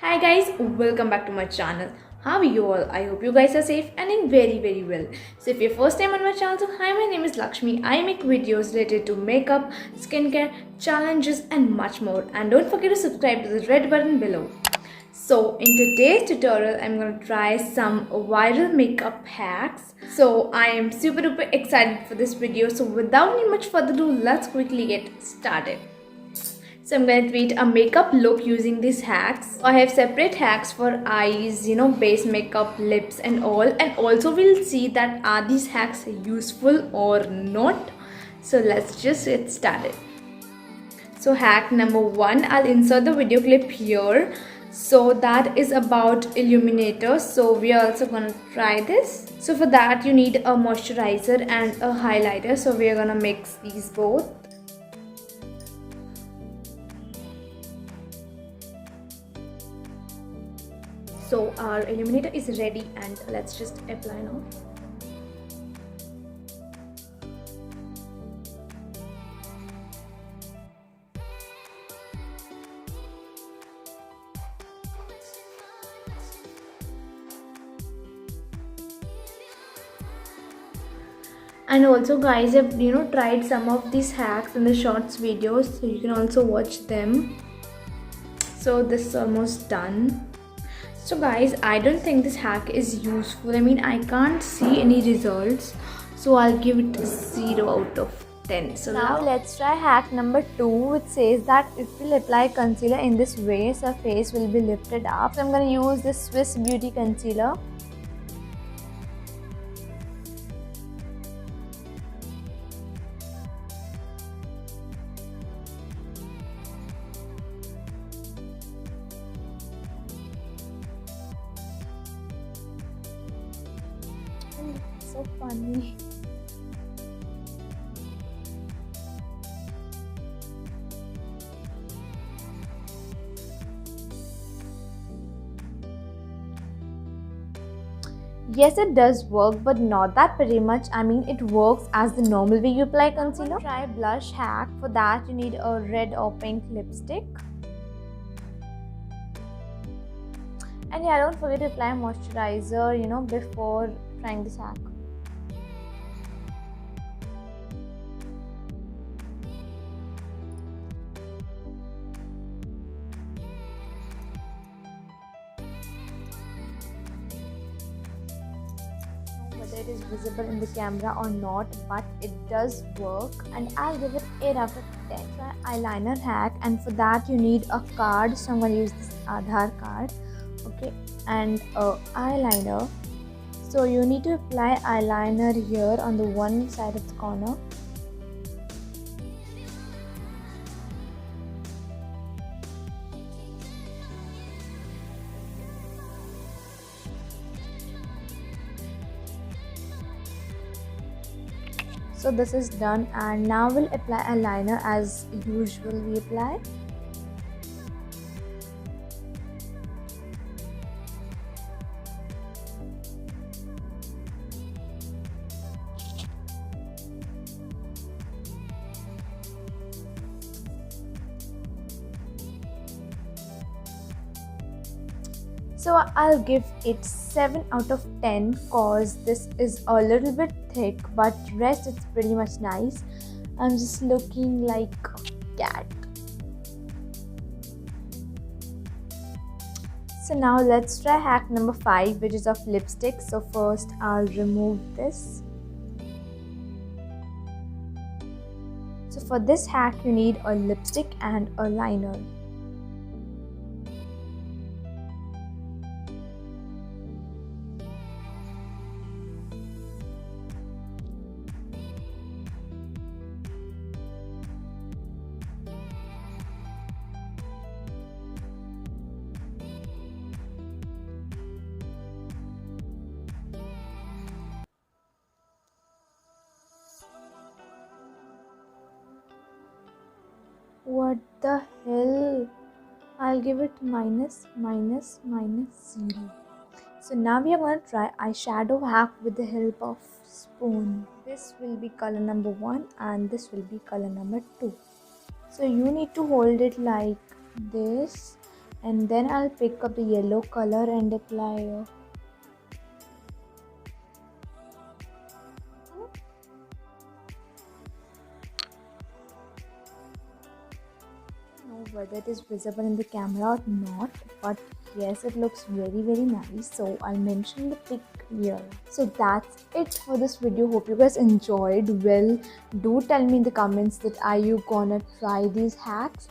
Hi guys, welcome back to my channel. How are you all? I hope you guys are safe and in very well. So if you're first time on my channel, so hi, my name is Lakshmi. I make videos related to makeup, skincare, challenges and much more. And don't forget to subscribe to the red button below. So in today's tutorial, I'm going to try some viral makeup hacks. So I am super duper excited for this video. So without any much further ado, let's quickly get started. So I'm going to create a makeup look using these hacks. I have separate hacks for eyes, base makeup, lips and all. And also we'll see that are these hacks useful or not. So let's just get started. So hack number 1, I'll insert the video clip here. So that is about illuminator. So we are also going to try this. So for that you need a moisturizer and a highlighter. So we are going to mix these both. So our illuminator is ready and let's just apply now. And also guys, I've tried some of these hacks in the shorts videos, so you can also watch them. So this is almost done. So guys, I don't think this hack is useful. I mean, I can't see any results. So I'll give it 0 out of 10. So now let's try hack number 2, which says that if we'll apply concealer in this way, so our face will be lifted up. So I'm going to use this Swiss Beauty concealer. So funny. Yes, it does work, but not that pretty much. I mean, it works as the normal way you apply concealer. Try blush hack. For that you need a red or pink lipstick. And yeah, don't forget to apply moisturizer, before trying this hack. Whether it is visible in the camera or not, but it does work, and I'll give it 8 out of 10. Try eyeliner hack, and for that you need a card. So I'm going to use this Aadhaar card, okay, and eyeliner. So you need to apply eyeliner here on the one side of the corner. So this is done, and now we'll apply eyeliner as usual we apply. So I'll give it 7 out of 10 cause this is a little bit thick, but rest it's pretty much nice. I'm just looking like a cat. So now let's try hack number 5, which is of lipstick. So first I'll remove this. So for this hack you need a lipstick and a liner. What the hell? I'll give it minus 0. So now we are going to try eyeshadow hack with the help of spoon. This will be color number 1 and this will be color number 2. So you need to hold it like this and then I'll pick up the yellow color and apply know whether it is visible in the camera or not, but yes, it looks very nice, so I'll mention the pic here. So that's it for this video. Hope you guys enjoyed. Well, do tell me in the comments that are you gonna try these hacks,